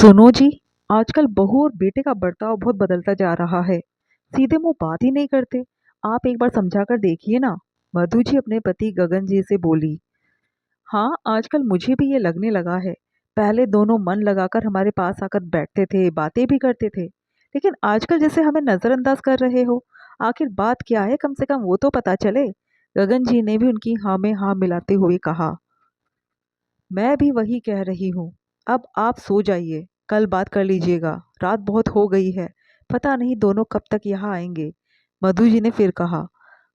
सुनो जी। आजकल बहू और बेटे का बर्ताव बहुत बदलता जा रहा है। सीधे मुंह बात ही नहीं करते। आप एक बार समझा कर देखिए ना। मधु जी अपने पति गगन जी से बोली। हाँ, आजकल मुझे भी ये लगने लगा है। पहले दोनों मन लगाकर हमारे पास आकर बैठते थे, बातें भी करते थे, लेकिन आजकल जैसे हमें नजरअंदाज कर रहे हो। आखिर बात क्या है, कम से कम वो तो पता चले। गगन जी ने भी उनकी हाँ में हाँ मिलाते हुए कहा। मैं भी वही कह रही हूँ। अब आप सो जाइए, कल बात कर लीजिएगा। रात बहुत हो गई है, पता नहीं दोनों कब तक यहाँ आएंगे। मधु जी ने फिर कहा।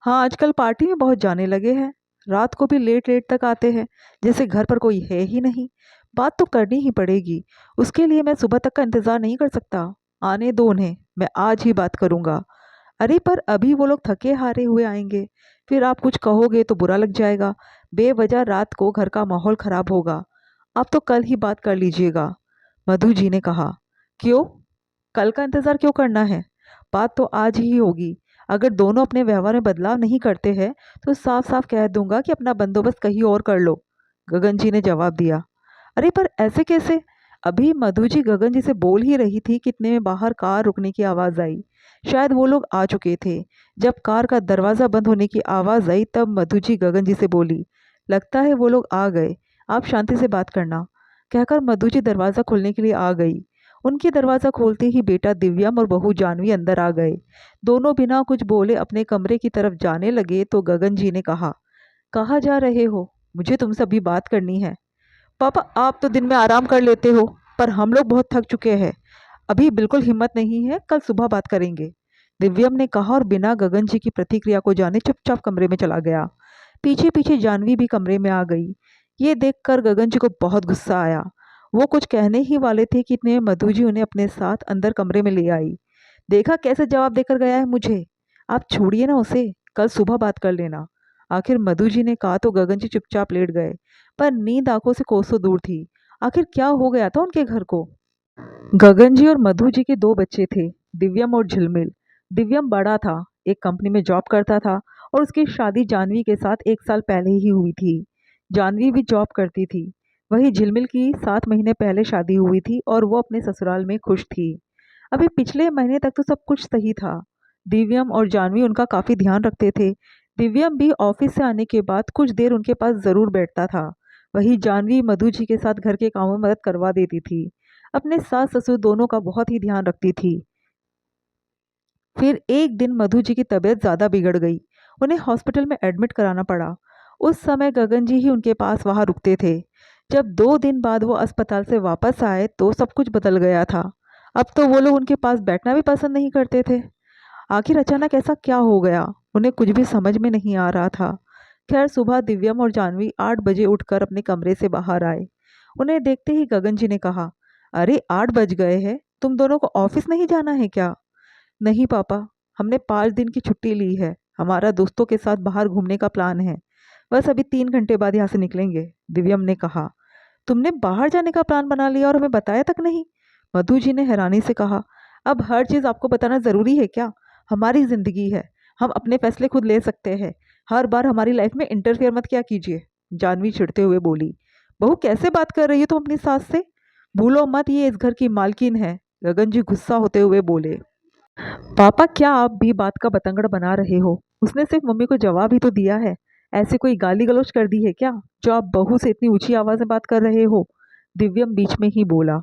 हाँ, आजकल पार्टी में बहुत जाने लगे हैं। रात को भी लेट लेट तक आते हैं, जैसे घर पर कोई है ही नहीं। बात तो करनी ही पड़ेगी। उसके लिए मैं सुबह तक का इंतजार नहीं कर सकता। आने दो उन्हें, मैं आज ही बात करूंगा। अरे पर अभी वो लोग थके हारे हुए आएंगे, फिर आप कुछ कहोगे तो बुरा लग जाएगा। बेवजह रात को घर का माहौल खराब होगा। आप तो कल ही बात कर लीजिएगा। मधु जी ने कहा। क्यों? कल का इंतजार क्यों करना है? बात तो आज ही होगी। अगर दोनों अपने व्यवहार में बदलाव नहीं करते हैं तो साफ साफ कह दूंगा कि अपना बंदोबस्त कहीं और कर लो। गगन जी ने जवाब दिया। अरे पर ऐसे कैसे? अभी मधु जी गगन जी से बोल ही रही थी कि इतने में बाहर कार रुकने की आवाज आई। शायद वो लोग आ चुके थे। जब कार का दरवाजा बंद होने की आवाज आई तब मधु जी गगन जी से बोली। लगता है वो लोग आ गए। आप शांति से बात करना, कहकर मधु जी दरवाजा खोलने के लिए आ गई। उनकी दरवाजा खोलते ही बेटा दिव्यम और बहू जानवी अंदर आ गए। दोनों बिना कुछ बोले अपने कमरे की तरफ जाने लगे तो गगन जी ने कहा। कहाँ जा रहे हो? मुझे तुमसे अभी बात करनी है। पापा, आप तो दिन में आराम कर लेते हो, पर हम लोग बहुत थक चुके हैं। अभी बिल्कुल हिम्मत नहीं है, कल सुबह बात करेंगे। दिव्यम ने कहा और बिना गगन जी की प्रतिक्रिया को जाने चुपचाप कमरे में चला गया। पीछे पीछे जानवी भी कमरे में आ गई। ये देखकर गगन जी को बहुत गुस्सा आया। वो कुछ कहने ही वाले थे कि इतने में मधु जी उन्हें अपने साथ अंदर कमरे में ले आई। देखा कैसे जवाब देकर गया है मुझे। आप छोड़िए ना उसे, कल सुबह बात कर लेना। आखिर मधु जी ने कहा तो गगन जी चुपचाप लेट गए, पर नींद आंखों से कोसों दूर थी। आखिर क्या हो गया था उनके घर को? गगन जी और मधु जी के दो बच्चे थे, दिव्यम और झिलमिल। दिव्यम बड़ा था, एक कंपनी में जॉब करता था, और उसकी शादी जानवी के साथ एक साल पहले ही हुई थी। जानवी भी जॉब करती थी। वही झिलमिल की 7 महीने पहले शादी हुई थी और वो अपने ससुराल में खुश थी। अभी पिछले महीने तक तो सब कुछ सही था। दिव्यम और जानवी उनका काफी ध्यान रखते थे। दिव्यम भी ऑफिस से आने के बाद कुछ देर उनके पास जरूर बैठता था। वही जानवी मधु जी के साथ घर के कामों में मदद करवा देती थी। अपने सास ससुर दोनों का बहुत ही ध्यान रखती थी। फिर एक दिन मधु जी की तबीयत ज्यादा बिगड़ गई। उन्हें हॉस्पिटल में एडमिट कराना पड़ा। उस समय गगन जी ही उनके पास वहां रुकते थे। जब 2 दिन बाद वो अस्पताल से वापस आए तो सब कुछ बदल गया था। अब तो वो लोग उनके पास बैठना भी पसंद नहीं करते थे। आखिर अचानक ऐसा क्या हो गया, उन्हें कुछ भी समझ में नहीं आ रहा था। खैर सुबह दिव्यम और जानवी 8 बजे उठकर अपने कमरे से बाहर आए। उन्हें देखते ही गगन जी ने कहा। अरे 8 बज गए हैं, तुम दोनों को ऑफिस नहीं जाना है क्या? नहीं पापा, हमने 5 दिन की छुट्टी ली है। हमारा दोस्तों के साथ बाहर घूमने का प्लान है। बस अभी 3 घंटे बाद यहाँ से निकलेंगे। दिव्यम ने कहा। तुमने बाहर जाने का प्लान बना लिया और हमें बताया तक नहीं? मधु जी ने हैरानी से कहा। अब हर चीज आपको बताना जरूरी है क्या? हमारी जिंदगी है, हम अपने फैसले खुद ले सकते हैं। हर बार हमारी लाइफ में इंटरफेयर मत क्या कीजिए। जानवी चिढ़ते हुए बोली। बहू, कैसे बात कर रही हो तुम अपनी सास से? भूलो मत, ये इस घर की मालकिन है। गगन जी गुस्सा होते हुए बोले। पापा, क्या आप भी बात का बतंगड़ बना रहे हो? उसने सिर्फ मम्मी को जवाब ही तो दिया है। ऐसे कोई गाली गलौज कर दी है क्या, जो आप बहू से इतनी ऊंची आवाज में बात कर रहे हो? दिव्यम बीच में ही बोला।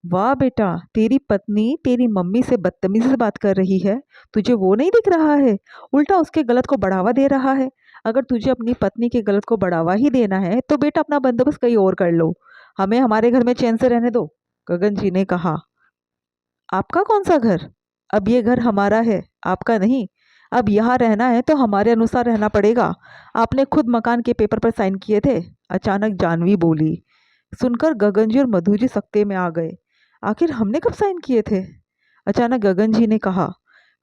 वाह बेटा, तेरी पत्नी तेरी मम्मी से बदतमीजी से बात कर रही है। तुझे वो नहीं दिख रहा है? उल्टा उसके गलत को बढ़ावा दे रहा है। अगर तुझे अपनी पत्नी के गलत को बढ़ावा ही देना है तो बेटा अपना बंदोबस्त कहीं और कर लो। हमें हमारे घर में चैन से रहने दो। गगन जी ने कहा। आपका कौन सा घर? अब ये घर हमारा है, आपका नहीं। अब यहाँ रहना है तो हमारे अनुसार रहना पड़ेगा। आपने खुद मकान के पेपर पर साइन किए थे। अचानक जानवी बोली। सुनकर गगन जी और मधु जी सकते में आ गए। आखिर हमने कब साइन किए थे? अचानक गगन जी ने कहा।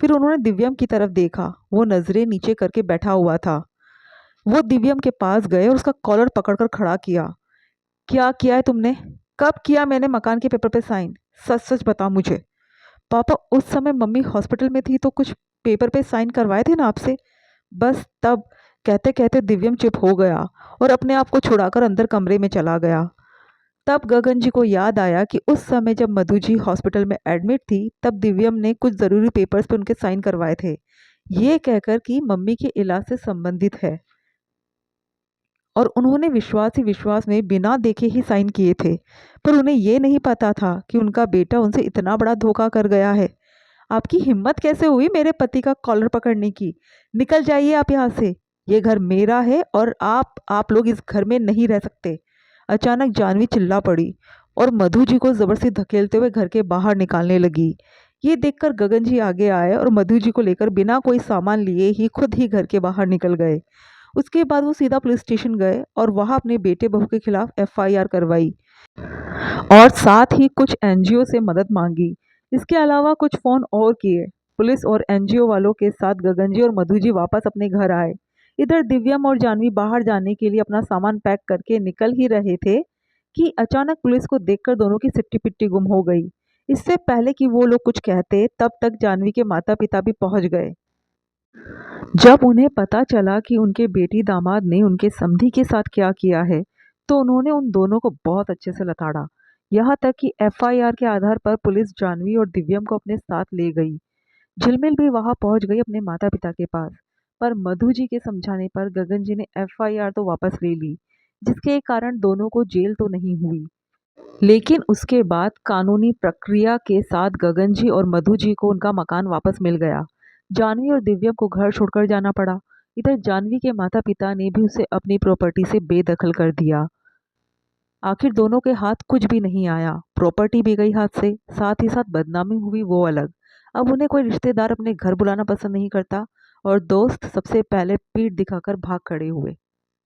फिर उन्होंने दिव्यम की तरफ देखा। वो नजरें नीचे करके बैठा हुआ था। वो दिव्यम के पास गए और उसका कॉलर पकड़कर खड़ा किया। क्या किया है तुमने? कब किया मैंने मकान के पेपर पे साइन? सच सच बता मुझे। पापा, उस समय मम्मी हॉस्पिटल में थी तो कुछ पेपर पे साइन करवाए थे ना आपसे। बस तब। कहते कहते दिव्यम चुप हो गया और अपने आप को छुड़ाकर अंदर कमरे में चला गया। तब गगन जी को याद आया कि उस समय जब मधु जी हॉस्पिटल में एडमिट थी तब दिव्यम ने कुछ ज़रूरी पेपर्स पे उनके साइन करवाए थे, ये कहकर कि मम्मी के इलाज से संबंधित है। और उन्होंने विश्वास ही विश्वास में बिना देखे ही साइन किए थे। पर उन्हें ये नहीं पता था कि उनका बेटा उनसे इतना बड़ा धोखा कर गया है। आपकी हिम्मत कैसे हुई मेरे पति का कॉलर पकड़ने की? निकल जाइए आप यहाँ से। ये घर मेरा है और आप लोग इस घर में नहीं रह सकते। अचानक जानवी चिल्ला पड़ी और मधु जी को जबरदस्ती धकेलते हुए घर के बाहर निकालने लगी। ये देखकर गगन जी आगे आए और मधु जी को लेकर बिना कोई सामान लिए ही खुद ही घर के बाहर निकल गए। उसके बाद वो सीधा पुलिस स्टेशन गए और वहां अपने बेटे बहू के खिलाफ एफआईआर करवाई और साथ ही कुछ एनजीओ से मदद मांगी। इसके अलावा कुछ फोन और किए। पुलिस और एनजीओ वालों के साथ गगन जी और मधु जी वापस अपने घर आए। इधर दिव्यम और जानवी बाहर जाने के लिए अपना सामान पैक करके निकल ही रहे थे कि अचानक पुलिस को देखकर दोनों की सिट्टी पिट्टी गुम हो गई। इससे पहले कि वो लोग कुछ कहते तब तक जानवी के माता पिता भी पहुंच गए। जब उन्हें पता चला कि उनके बेटी दामाद ने उनके समधी के साथ क्या किया है, तो उन्होंने उन दोनों को बहुत अच्छे से लताड़ा। यहाँ तक कि एफआईआर के आधार पर पुलिस जानवी और दिव्यम को अपने साथ ले गई। झिलमिल भी वहां पहुंच गई अपने माता पिता के पास। पर मधु जी के समझाने पर गगन जी ने एफआईआर तो वापस ले ली, जिसके कारण दोनों को जेल तो नहीं हुई, लेकिन उसके बाद कानूनी प्रक्रिया के साथ गगन जी और मधु जी को उनका मकान वापस मिल गया। जानवी और दिव्यम को घर छोड़कर जाना पड़ा। इधर जानवी के माता पिता ने भी उसे अपनी प्रॉपर्टी से बेदखल कर दिया। आखिर दोनों के हाथ कुछ भी नहीं आया, प्रॉपर्टी भी गई हाथ से, साथ ही साथ बदनामी हुई वो अलग। अब उन्हें कोई रिश्तेदार अपने घर बुलाना पसंद नहीं करता और दोस्त सबसे पहले पीठ दिखाकर भाग खड़े हुए।